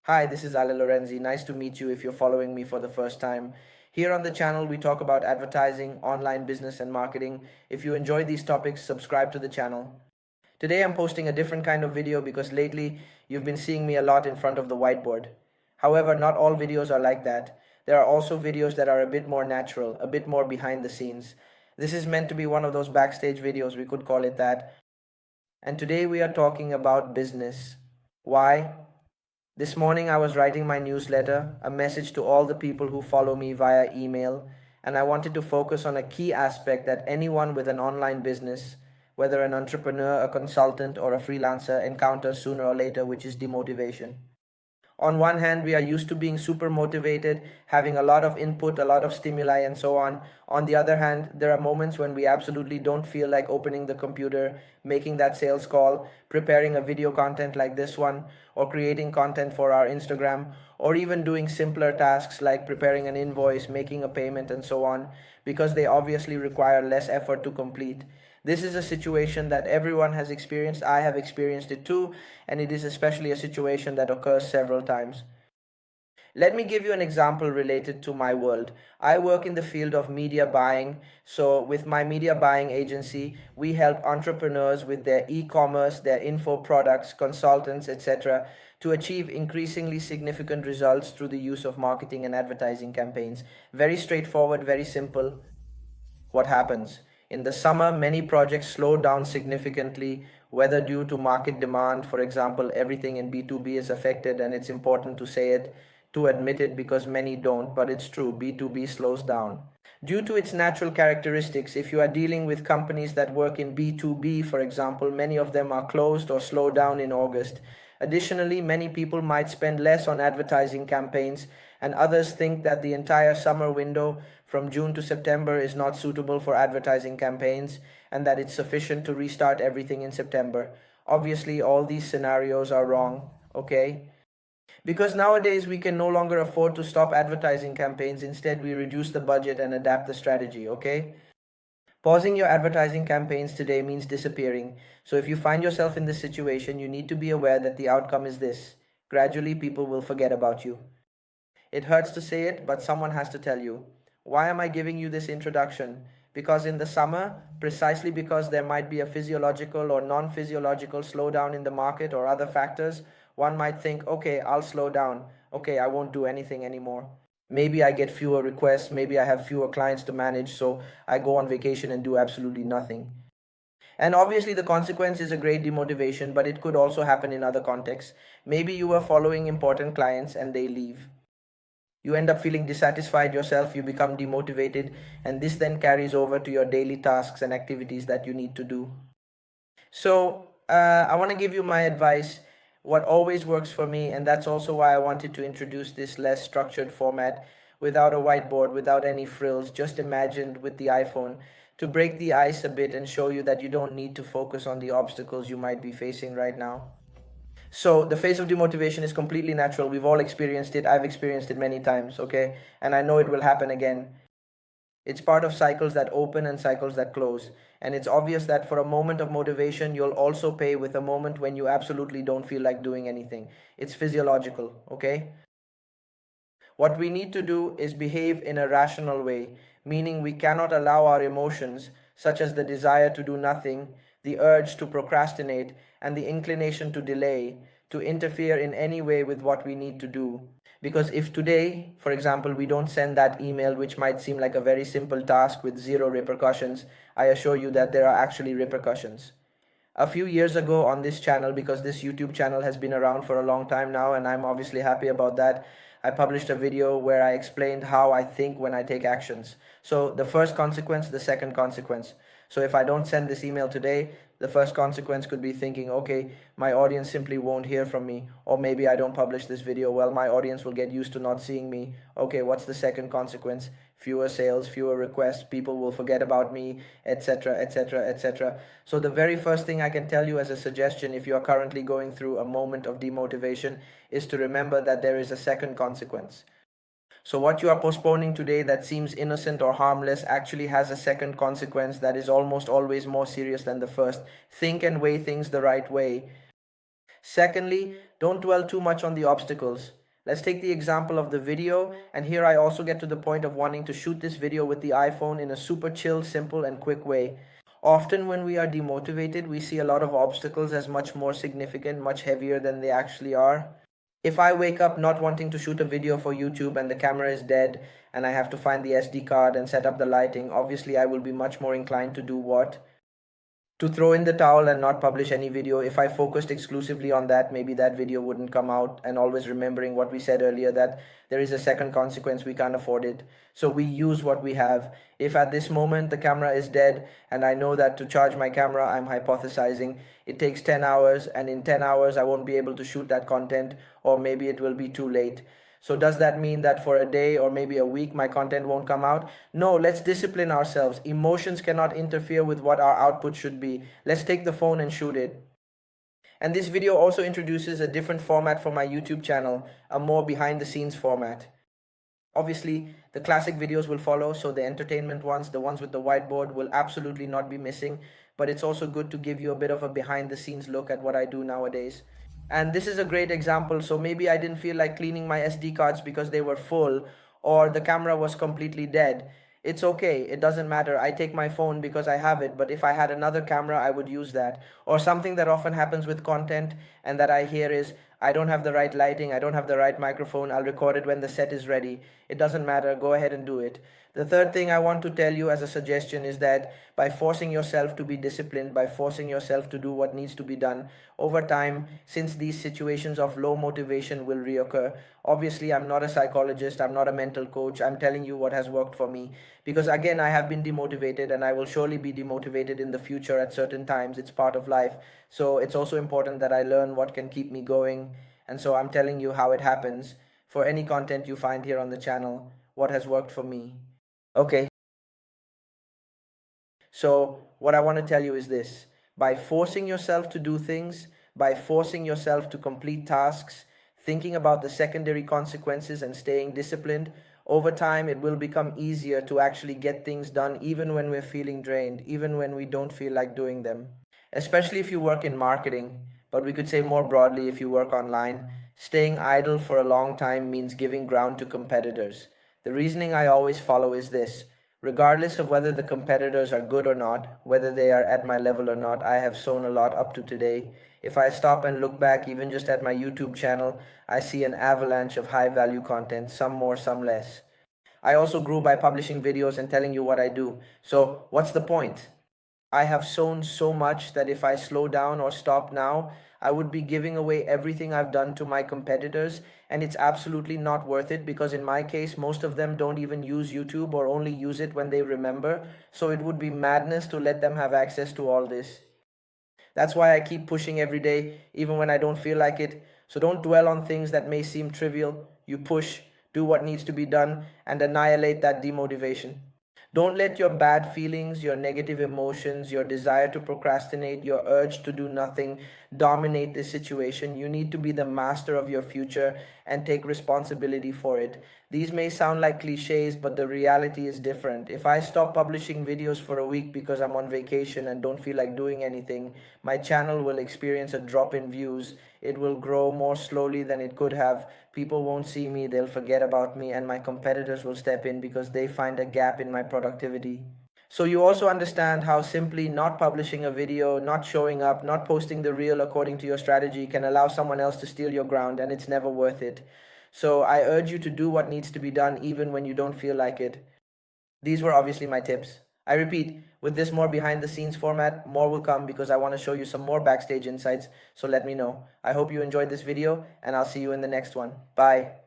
Hi, this is Ale Lorenzi. Nice to meet you if you're following me for the first time. Here on the channel, we talk about advertising, online business, and marketing. If you enjoy these topics, subscribe to the channel. Today, I'm posting a different kind of video because lately you've been seeing me a lot in front of the whiteboard. However, not all videos are like that. There are also videos that are a bit more natural, a bit more behind the scenes. This is meant to be one of those backstage videos, we could call it that. And today we are talking about business. Why? This morning I was writing my newsletter, a message to all the people who follow me via email, and I wanted to focus on a key aspect that anyone with an online business, whether an entrepreneur, a consultant, or a freelancer, encounters sooner or later, which is demotivation. On one hand, we are used to being super motivated, having a lot of input, a lot of stimuli, and so on. On the other hand, there are moments when we absolutely don't feel like opening the computer, making that sales call, preparing a video content like this one, or creating content for our Instagram, or even doing simpler tasks like preparing an invoice, making a payment, and so on, because they obviously require less effort to complete. This is a situation that everyone has experienced. I have experienced it too, and it is especially a situation that occurs several times. Let me give you an example related to my world. I work in the field of media buying. So, with my media buying agency, we help entrepreneurs with their e commerce, their info products, consultants, etc., to achieve increasingly significant results through the use of marketing and advertising campaigns. Very straightforward, very simple. What happens? In the summer, many projects slow down significantly, whether due to market demand. For example, everything in B2B is affected, and it's important to say it, to admit it, because many don't, but it's true. B2B slows down. Due to its natural characteristics, if you are dealing with companies that work in B2B, for example, many of them are closed or slow down in August. Additionally, many people might spend less on advertising campaigns, and others think that the entire summer window from June to September is not suitable for advertising campaigns and that it's sufficient to restart everything in September. Obviously, all these scenarios are wrong, okay? Because nowadays we can no longer afford to stop advertising campaigns. Instead, we reduce the budget and adapt the strategy, okay? Pausing your advertising campaigns today means disappearing. So if you find yourself in this situation, you need to be aware that the outcome is this. Gradually, people will forget about you. It hurts to say it, but someone has to tell you. Why am I giving you this introduction? Because in the summer, precisely because there might be a physiological or non physiological slowdown in the market or other factors, one might think, okay, I'll slow down. Okay, I won't do anything anymore. Maybe I get fewer requests, maybe I have fewer clients to manage, so I go on vacation and do absolutely nothing. And obviously, the consequence is a great demotivation, but it could also happen in other contexts. Maybe you were following important clients and they leave. You end up feeling dissatisfied yourself, you become demotivated, and this then carries over to your daily tasks and activities that you need to do. So, I want to give you my advice, what always works for me, and that's also why I wanted to introduce this less structured format without a whiteboard, without any frills, just imagined with the iPhone to break the ice a bit and show you that you don't need to focus on the obstacles you might be facing right now. So the phase of demotivation is completely natural. We've all experienced it. I've experienced it many times, okay? And I know it will happen again. It's part of cycles that open and cycles that close. And it's obvious that for a moment of motivation, you'll also pay with a moment when you absolutely don't feel like doing anything. It's physiological, okay? What we need to do is behave in a rational way, meaning we cannot allow our emotions, such as the desire to do nothing, the urge to procrastinate, and the inclination to delay, to interfere in any way with what we need to do. Because if today, for example, we don't send that email, which might seem like a very simple task with zero repercussions, I assure you that there are actually repercussions. A few years ago on this channel, because this YouTube channel has been around for a long time now, and I'm obviously happy about that, I published a video where I explained how I think when I take actions. So the first consequence, the second consequence. So if I don't send this email today, the first consequence could be thinking, okay, my audience simply won't hear from me, or maybe I don't publish this video. Well, my audience will get used to not seeing me. Okay, what's the second consequence? Fewer sales, fewer requests, people will forget about me, etc., etc., etc. So the very first thing I can tell you as a suggestion, if you are currently going through a moment of demotivation, is to remember that there is a second consequence. So what you are postponing today that seems innocent or harmless actually has a second consequence that is almost always more serious than the first. Think and weigh things the right way. Secondly, don't dwell too much on the obstacles. Let's take the example of the video, and here I also get to the point of wanting to shoot this video with the iPhone in a super chill, simple, and quick way. Often, when we are demotivated, we see a lot of obstacles as much more significant, much heavier than they actually are. If I wake up not wanting to shoot a video for YouTube and the camera is dead and I have to find the SD card and set up the lighting, obviously I will be much more inclined to do what? To throw in the towel and not publish any video. If I focused exclusively on that, maybe that video wouldn't come out. And always remembering what we said earlier, that there is a second consequence, we can't afford it. So we use what we have. If at this moment the camera is dead and I know that to charge my camera, I'm hypothesizing, it takes 10 hours, and in 10 hours I won't be able to shoot that content, or maybe it will be too late. So does that mean that for a day or maybe a week my content won't come out? No, let's discipline ourselves. Emotions cannot interfere with what our output should be. Let's take the phone and shoot it. And this video also introduces a different format for my YouTube channel, a more behind the scenes format. Obviously, the classic videos will follow, so the entertainment ones, the ones with the whiteboard, will absolutely not be missing. But it's also good to give you a bit of a behind the scenes look at what I do nowadays. And this is a great example. So maybe I didn't feel like cleaning my SD cards because they were full, or the camera was completely dead. It's okay, it doesn't matter. I take my phone because I have it, but if I had another camera, I would use that. Or something that often happens with content and that I hear is, I don't have the right lighting, I don't have the right microphone, I'll record it when the set is ready. It doesn't matter, go ahead and do it. The third thing I want to tell you as a suggestion is that by forcing yourself to be disciplined, by forcing yourself to do what needs to be done, over time, since these situations of low motivation will reoccur, obviously I'm not a psychologist, I'm not a mental coach, I'm telling you what has worked for me. Because again, I have been demotivated and I will surely be demotivated in the future at certain times. It's part of life. So it's also important that I learn what can keep me going. And so I'm telling you how it happens for any content you find here on the channel, what has worked for me. Okay, so what I want to tell you is this. By forcing yourself to do things, by forcing yourself to complete tasks, thinking about the secondary consequences and staying disciplined, over time it will become easier to actually get things done even when we're feeling drained, even when we don't feel like doing them. Especially if you work in marketing, but we could say more broadly if you work online, staying idle for a long time means giving ground to competitors. The reasoning I always follow is this. Regardless of whether the competitors are good or not, whether they are at my level or not, I have sown a lot up to today. If I stop and look back even just at my YouTube channel, I see an avalanche of high value content, some more, some less. I also grew by publishing videos and telling you what I do. So what's the point? I have sown so much that if I slow down or stop now, I would be giving away everything I've done to my competitors, and it's absolutely not worth it because in my case, most of them don't even use YouTube or only use it when they remember. So it would be madness to let them have access to all this. That's why I keep pushing every day, even when I don't feel like it. So don't dwell on things that may seem trivial. You push, do what needs to be done, and annihilate that demotivation. Don't let your bad feelings, your negative emotions, your desire to procrastinate, your urge to do nothing dominate this situation. You need to be the master of your future and take responsibility for it. These may sound like cliches, but the reality is different. If I stop publishing videos for a week because I'm on vacation and don't feel like doing anything, my channel will experience a drop in views. It will grow more slowly than it could have. People won't see me, they'll forget about me, and my competitors will step in because they find a gap in my productivity. So you also understand how simply not publishing a video, not showing up, not posting the reel according to your strategy can allow someone else to steal your ground, and it's never worth it. So I urge you to do what needs to be done even when you don't feel like it. These were obviously my tips. I repeat, with this more behind the scenes format, more will come because I want to show you some more backstage insights, so let me know. I hope you enjoyed this video, and I'll see you in the next one. Bye.